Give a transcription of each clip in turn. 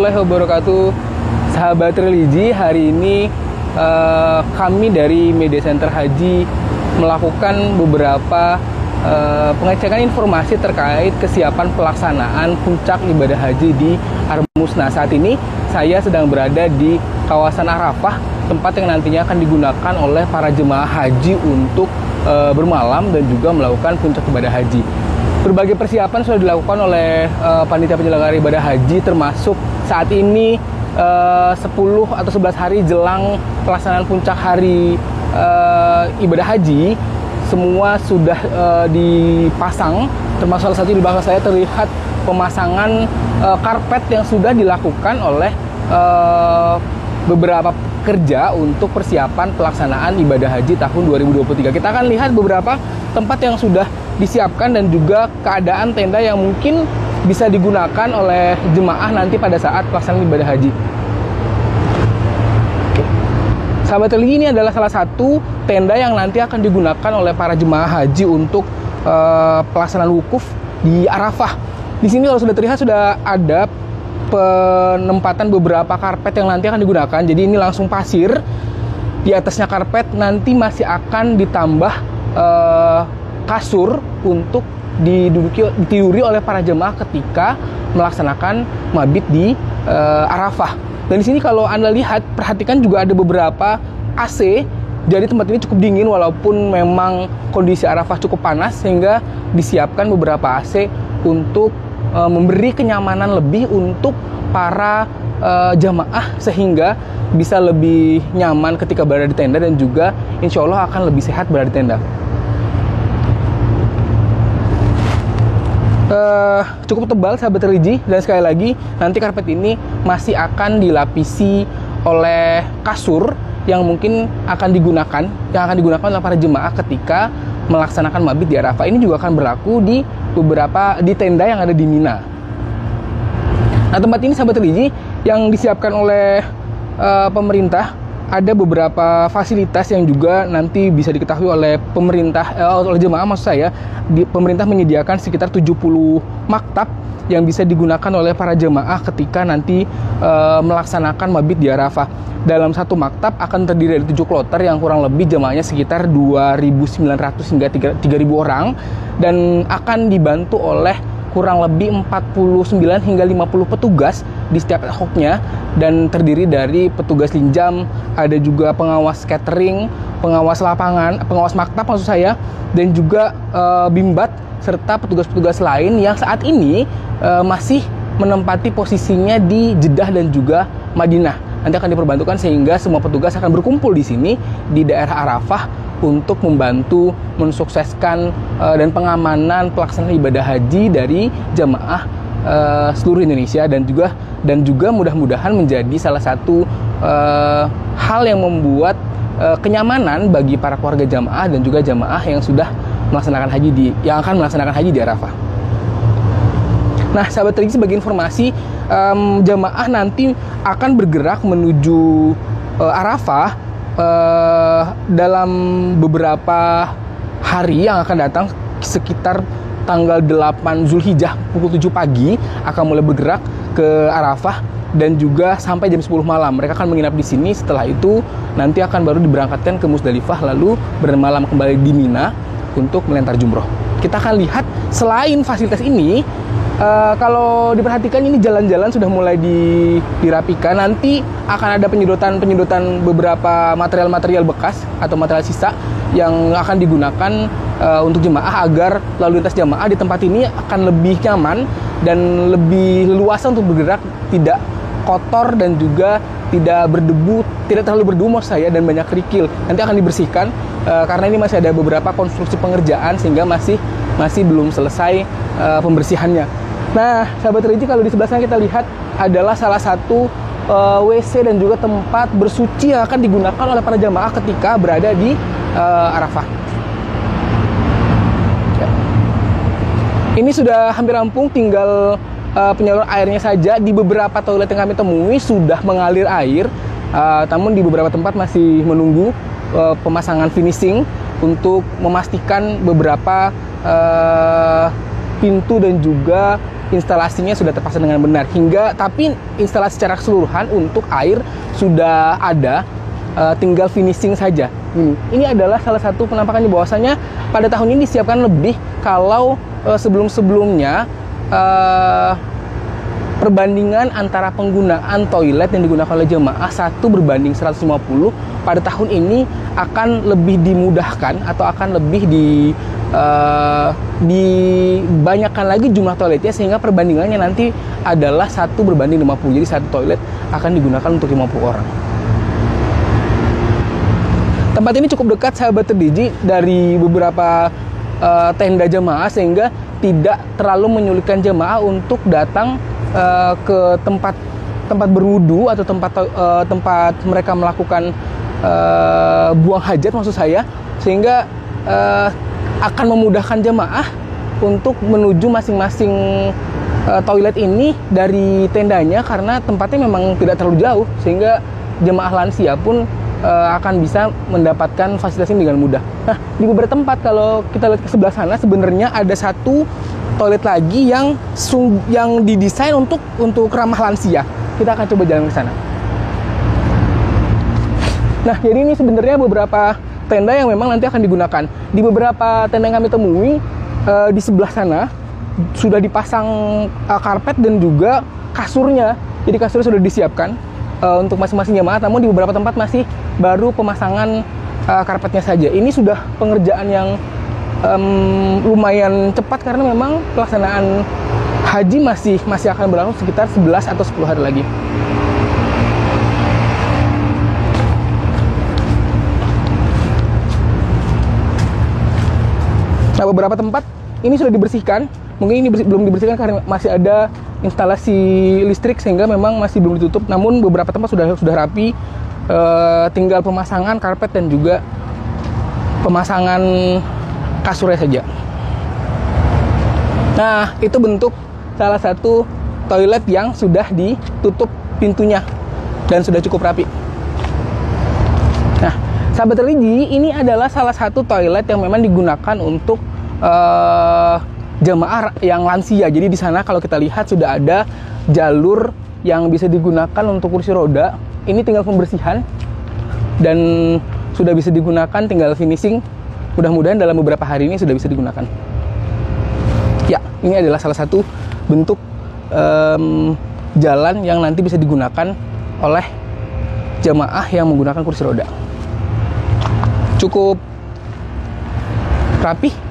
warahmatullahi wabarakatuh. Sahabat religi, hari ini kami dari Media Center Haji melakukan beberapa pengecekan informasi terkait kesiapan pelaksanaan puncak ibadah haji di Armusna. Saat ini saya sedang berada di kawasan Arafah, tempat yang nantinya akan digunakan oleh para jemaah haji untuk bermalam dan juga melakukan puncak ibadah haji. Berbagai persiapan sudah dilakukan oleh panitia penyelenggara ibadah haji, termasuk saat ini 10 atau 11 hari jelang pelaksanaan puncak hari ibadah haji, semua sudah dipasang. Termasuk salah satu di belakang saya terlihat pemasangan karpet yang sudah dilakukan oleh beberapa kerja untuk persiapan pelaksanaan ibadah haji tahun 2023. Kita akan lihat beberapa tempat yang sudah disiapkan dan juga keadaan tenda yang mungkin bisa digunakan oleh jemaah nanti pada saat pelaksanaan ibadah haji. Sahabat religi, ini adalah salah satu tenda yang nanti akan digunakan oleh para jemaah haji untuk pelaksanaan wukuf di Arafah. Di sini kalau sudah terlihat sudah ada penempatan beberapa karpet yang nanti akan digunakan. Jadi ini langsung pasir. Di atasnya karpet nanti masih akan ditambah kasur untuk ditiduri oleh para jemaah ketika melaksanakan mabit di Arafah. Dan di sini kalau Anda lihat, perhatikan juga ada beberapa AC. Jadi tempat ini cukup dingin walaupun memang kondisi Arafah cukup panas, sehingga disiapkan beberapa AC untuk memberi kenyamanan lebih untuk para jamaah, sehingga bisa lebih nyaman ketika berada di tenda dan juga insya Allah akan lebih sehat berada di tenda. Cukup tebal sahabat religi, dan sekali lagi nanti karpet ini masih akan dilapisi oleh kasur yang mungkin akan digunakan oleh para jemaah ketika melaksanakan mabit di Arafah. Ini juga akan berlaku di tenda yang ada di Mina. Nah, tempat ini sahabat religi yang disiapkan oleh pemerintah, ada beberapa fasilitas yang juga nanti bisa diketahui oleh pemerintah, oleh jemaah maksud saya. Pemerintah menyediakan sekitar 70 maktab yang bisa digunakan oleh para jemaah ketika nanti melaksanakan mabit di Arafah. Dalam satu maktab akan terdiri dari 7 kloter yang kurang lebih jemaahnya sekitar 2.900 hingga 3.000 orang, dan akan dibantu oleh kurang lebih 49 hingga 50 petugas di setiap hoknya, dan terdiri dari petugas linjam, ada juga pengawas catering, pengawas lapangan, pengawas maktab maksud saya, dan juga bimbat serta petugas-petugas lain yang saat ini masih menempati posisinya di Jeddah dan juga Madinah. Nanti akan diperbantukan sehingga semua petugas akan berkumpul di sini di daerah Arafah untuk membantu mensukseskan dan pengamanan pelaksanaan ibadah haji dari jamaah seluruh Indonesia, dan juga mudah-mudahan menjadi salah satu hal yang membuat kenyamanan bagi para keluarga jamaah dan juga jamaah yang sudah melaksanakan yang akan melaksanakan haji di Arafah. Nah, sahabat religi, sebagai informasi, jamaah nanti akan bergerak menuju Arafah dalam beberapa hari yang akan datang. Sekitar tanggal 8 Zulhijjah pukul 7 pagi akan mulai bergerak ke Arafah, dan juga sampai jam 10 malam. Mereka akan menginap di sini. Setelah itu nanti akan baru diberangkatkan ke Musdalifah, lalu bermalam kembali di Mina untuk melempar jumroh. Kita akan lihat selain fasilitas ini, kalau diperhatikan ini jalan-jalan sudah mulai dirapikan. Nanti akan ada penyedotan beberapa material-material bekas atau material sisa yang akan digunakan untuk jemaah, agar lalu lintas jemaah di tempat ini akan lebih nyaman dan lebih leluasa untuk bergerak, tidak kotor dan juga tidak terlalu berdebu maksud saya, dan banyak kerikil. Nanti akan dibersihkan karena ini masih ada beberapa konstruksi pengerjaan sehingga masih belum selesai pembersihannya. Nah, sahabat religi, kalau di sebelah sana kita lihat adalah salah satu WC dan juga tempat bersuci yang akan digunakan oleh para jamaah ketika berada di Arafah. Ya. Ini sudah hampir rampung, tinggal penyaluran airnya saja. Di beberapa toilet yang kami temui sudah mengalir air, namun di beberapa tempat masih menunggu pemasangan finishing untuk memastikan beberapa pintu dan juga instalasinya sudah terpasang dengan benar. Tapi instalasi secara keseluruhan untuk air sudah ada, tinggal finishing saja. Ini adalah salah satu penampakannya bahwasanya pada tahun ini disiapkan lebih kalau sebelum-sebelumnya perbandingan antara penggunaan toilet yang digunakan oleh jemaah 1 berbanding 150, pada tahun ini akan lebih dimudahkan atau akan lebih dibanyakkan lagi jumlah toiletnya, sehingga perbandingannya nanti adalah 1 berbanding 50. Jadi 1 toilet akan digunakan untuk 50 orang. Tempat ini cukup dekat sahabat Terdigi dari beberapa tenda jemaah, sehingga tidak terlalu menyulitkan jemaah untuk datang ke tempat berwudu atau tempat mereka melakukan buang hajat maksud saya, sehingga akan memudahkan jemaah untuk menuju masing-masing toilet ini dari tendanya, karena tempatnya memang tidak terlalu jauh, sehingga jemaah lansia pun akan bisa mendapatkan fasilitas ini dengan mudah. Nah, di beberapa tempat kalau kita lihat ke sebelah sana, sebenarnya ada 1 toilet lagi yang didesain untuk ramah lansia. Kita akan coba jalan ke sana. Nah, jadi ini sebenarnya beberapa tenda yang memang nanti akan digunakan. Di beberapa tenda yang kami temui, di sebelah sana sudah dipasang karpet dan juga kasurnya. Jadi kasurnya sudah disiapkan untuk masing-masing jemaah, namun di beberapa tempat masih baru pemasangan karpetnya saja. Ini sudah pengerjaan yang lumayan cepat, karena memang pelaksanaan haji masih akan berlangsung sekitar 11 atau 10 hari lagi. Nah, beberapa tempat ini sudah dibersihkan. Mungkin ini belum dibersihkan karena masih ada instalasi listrik, sehingga memang masih belum ditutup. Namun beberapa tempat sudah rapi, tinggal pemasangan karpet dan juga pemasangan kasurnya saja. Nah, itu bentuk salah satu toilet yang sudah ditutup pintunya dan sudah cukup rapi. Nah, sahabat religi, ini adalah salah satu toilet yang memang digunakan untuk jemaah yang lansia. Jadi di sana kalau kita lihat sudah ada jalur yang bisa digunakan untuk kursi roda. Ini tinggal pembersihan dan sudah bisa digunakan, tinggal finishing. Mudah-mudahan dalam beberapa hari ini sudah bisa digunakan. Ya, ini adalah salah satu bentuk jalan yang nanti bisa digunakan oleh jemaah yang menggunakan kursi roda. Cukup rapi.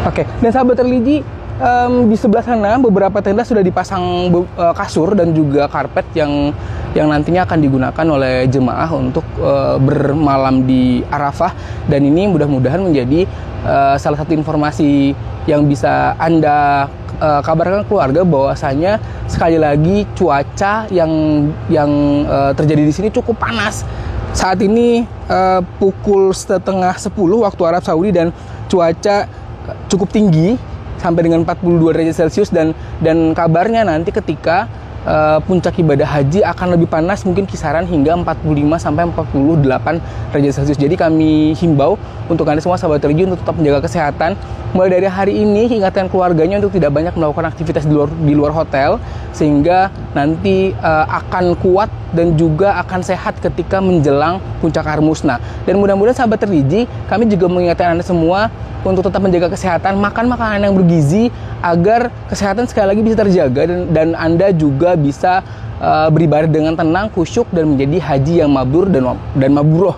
Oke, dan sahabat religi, di sebelah sana beberapa tenda sudah dipasang kasur dan juga karpet yang nantinya akan digunakan oleh jemaah untuk bermalam di Arafah. Dan ini mudah-mudahan menjadi salah satu informasi yang bisa Anda kabarkan keluarga, bahwasanya sekali lagi cuaca yang terjadi di sini cukup panas. Saat ini pukul 9:30 waktu Arab Saudi, dan cuaca cukup tinggi sampai dengan 42 derajat Celcius, dan kabarnya nanti ketika puncak ibadah haji akan lebih panas, mungkin kisaran hingga 45 sampai 48 derajat Celcius. Jadi kami himbau untuk Anda semua sahabat religi untuk tetap menjaga kesehatan. Mulai dari hari ini ingatkan keluarganya untuk tidak banyak melakukan aktivitas di luar hotel, sehingga nanti akan kuat dan juga akan sehat ketika menjelang puncak Harmusna. Dan mudah-mudahan sahabat religi, kami juga mengingatkan Anda semua untuk tetap menjaga kesehatan, makan makanan yang bergizi agar kesehatan sekali lagi bisa terjaga, dan Anda juga bisa beribadah dengan tenang, khusyuk, dan menjadi haji yang mabrur dan mabruh.